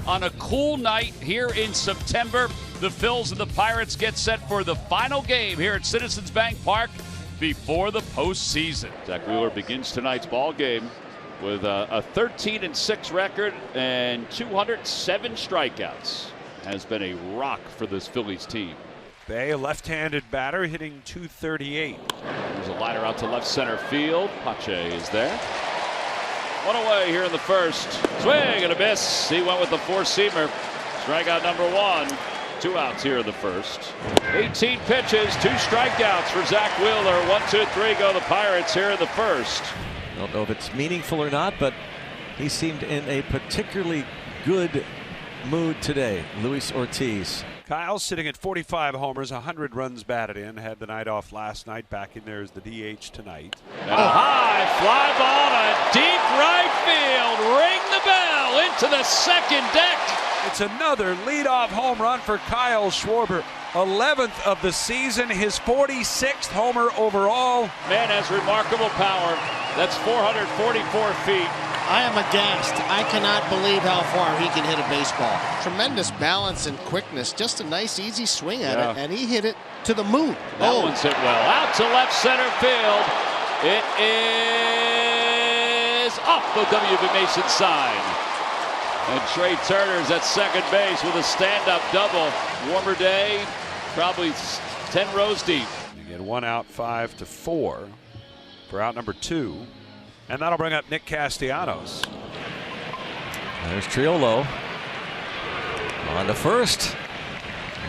on a cool night here in September. The Phils and the Pirates get set for the final game here at Citizens Bank Park before the postseason. Zach Wheeler begins tonight's ball game with a 13-6 record and 207 strikeouts. Has been a rock for this Phillies team. Bay, a left-handed batter, hitting .238. There's a liner out to left center field. Pache is there. One away here in the first. Swing and a miss. He went with the four-seamer. Strikeout number one. 2 outs here in the first. 18 pitches, 2 strikeouts for Zach Wheeler. 1, 2, 3 go the Pirates here in the first. I don't know if it's meaningful or not, but he seemed in a particularly good mood today. Luis Ortiz. Kyle sitting at 45 homers, 100 runs batted in. Had the night off last night. Back in there as the DH tonight. And a high fly ball to deep right field. Ring the bell into the second deck. It's another leadoff home run for Kyle Schwarber. 11th of the season, his 46th homer overall. Man has remarkable power. That's 444 feet. I am aghast. I cannot believe how far he can hit a baseball. Tremendous balance and quickness. Just a nice, easy swing at it, and he hit it to the moon. That one's hit well. Out to left center field. It is off the W.B. Mason sign. And Trey Turner's at second base with a stand-up double. Warmer day, probably 10 rows deep. You get 1 out, 5-4 for out number 2. And that'll bring up Nick Castellanos. There's Triolo on to first.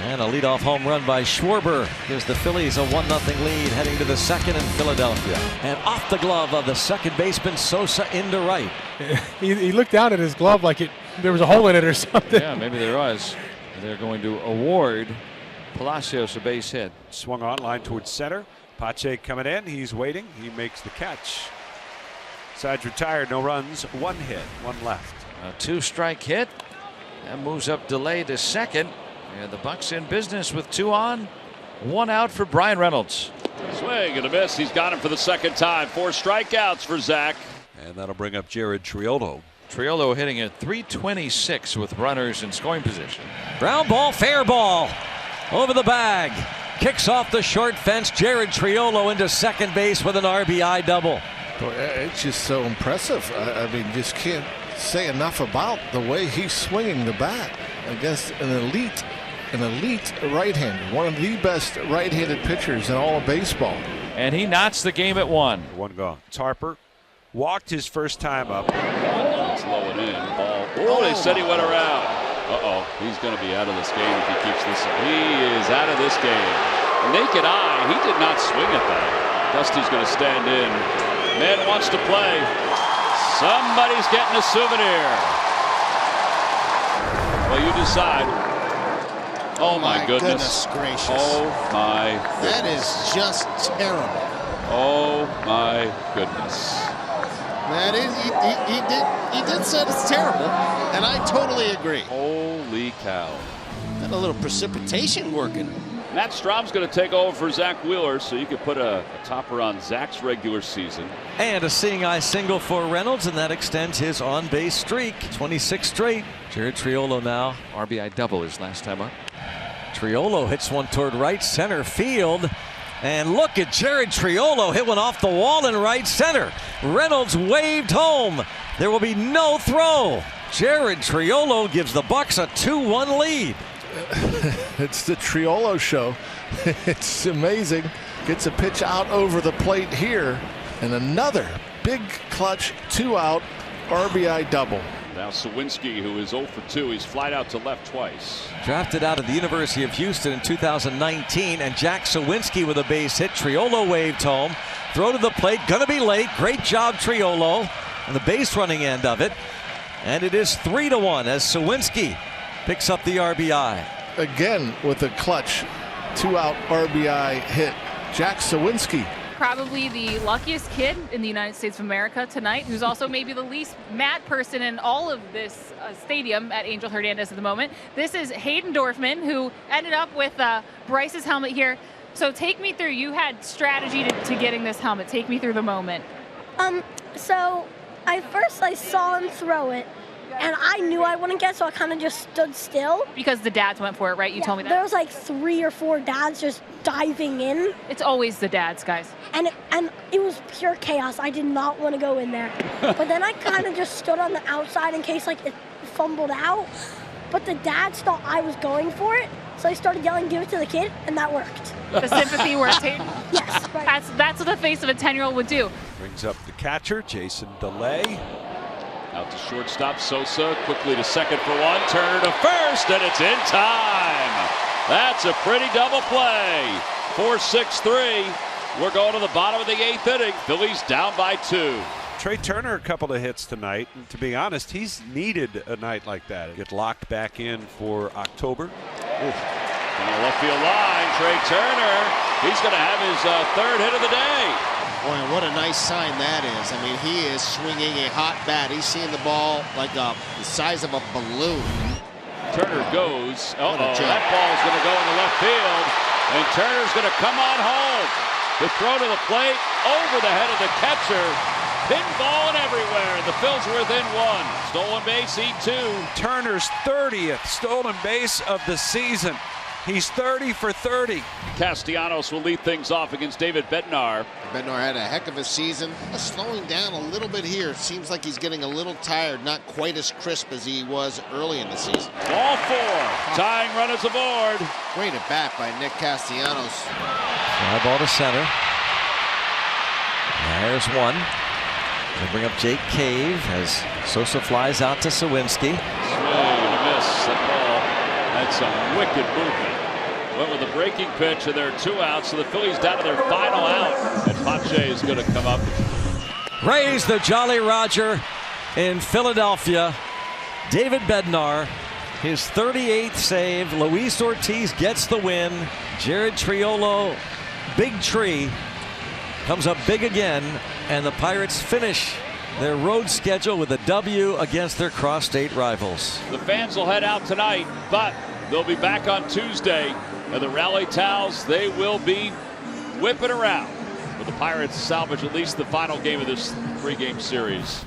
And a leadoff home run by Schwarber gives the Phillies a 1-0 lead heading to the second in Philadelphia. And off the glove of the second baseman Sosa into right. He looked down at his glove like there was a hole in it or something. Yeah, maybe there was. They're going to award Palacios a base hit. Swung on, line towards center. Pache coming in. He's waiting. He makes the catch. Side's retired. No runs. 1 hit. 1 left. A 2-strike hit. That moves up delay to second. And the Bucks in business with 2 on, 1 out for Brian Reynolds. Swing and a miss. He's got him for the second time. 4 strikeouts for Zach. And that'll bring up Jared Triolo. Triolo hitting at .326 with runners in scoring position. Ground ball, fair ball. Over the bag. Kicks off the short fence. Jared Triolo into second base with an RBI double. Boy, it's just so impressive. I mean, just can't say enough about the way he's swinging the bat against an elite right-hander, one of the best right-handed pitchers in all of baseball. And he knots the game at 1. 1 gone. Harper walked his first time up. It's low and in. Ball. Oh, they said he went around. Uh-oh. He's going to be out of this game if he keeps this. He is out of this game. Naked eye, he did not swing at that. Dusty's going to stand in. Man wants to play. Somebody's getting a souvenir. Well, you decide. Oh my goodness. Gracious. Oh my goodness. That is just terrible. Oh my goodness. That is, he did say it's terrible, and I totally agree. Holy cow. Got a little precipitation working. Matt Strom's going to take over for Zach Wheeler, so you could put a topper on Zach's regular season. And a seeing eye single for Reynolds, and that extends his on-base streak. 26 straight. Jared Triolo now. RBI double his last time up. Triolo hits one toward right center field. And look at Jared Triolo hit one off the wall in right center. Reynolds waved home. There will be no throw. Jared Triolo gives the Bucks a 2-1 lead. It's the Triolo show. It's amazing. Gets a pitch out over the plate here, and another big clutch 2-out RBI double. Now Sawinski, who is 0 for 2, he's flied out to left twice. Drafted out of the University of Houston in 2019, and Jack Sawinski with a base hit. Triolo waved home. Throw to the plate, gonna be late. Great job, Triolo, on the base running end of it. And it is 3-1 as Sawinski picks up the RBI. Again with a clutch 2-out RBI hit. Jack Sawinski. Probably the luckiest kid in the United States of America tonight, who's also maybe the least mad person in all of this stadium at Angel Hernandez at the moment. This is Hayden Dorfman, who ended up with Bryce's helmet here. So take me through, you had strategy to getting this helmet. Take me through the moment. So I saw him throw it, and I knew I wouldn't get, so I kind of just stood still. Because the dads went for it, right? You told me that. There was like 3 or 4 dads just diving in. It's always the dads, guys. And it was pure chaos. I did not want to go in there. But then I kind of just stood on the outside in case like it fumbled out. But the dads thought I was going for it, so I started yelling, "Give it to the kid," and that worked. The sympathy worked. Yes, right. That's what the face of a 10-year-old would do. Brings up the catcher, Jason DeLay. Out to shortstop, Sosa quickly to second for one. Turner to first, and it's in time. That's a pretty double play. 4-6-3. We're going to the bottom of the 8th inning. Phillies down by 2. Trey Turner, a couple of hits tonight. And to be honest, he's needed a night like that. Get locked back in for October. Oof. On the left field line, Trey Turner. He's going to have his 3rd hit of the day. Boy, what a nice sign that is. I mean, he is swinging a hot bat. He's seeing the ball like the size of a balloon. Turner goes. That ball's going to go in the left field. And Turner's going to come on home. The throw to the plate over the head of the catcher. Pinball and everywhere. The Phils are within 1. Stolen base, E2. Turner's 30th stolen base of the season. He's 30 for 30. Castellanos will lead things off against David Bednar. Bednar had a heck of a season. Slowing down a little bit here. Seems like he's getting a little tired. Not quite as crisp as he was early in the season. Ball 4. Tying runners aboard. Great at bat by Nick Castellanos. Fly ball to center. There's one. They bring up Jake Cave as Sosa flies out to Sawinski. Swing and a miss. That ball had some wicked movement. Went with a breaking pitch, and there are 2 outs, so the Phillies down to their final out. And Pache is going to come up. Raise the Jolly Roger in Philadelphia. David Bednar, his 38th save. Luis Ortiz gets the win. Jared Triolo, big tree, comes up big again, and the Pirates finish their road schedule with a W against their cross-state rivals. The fans will head out tonight, but they'll be back on Tuesday. And the Rally Towels, they will be whipping around. But the Pirates salvage at least the final game of this 3-game series.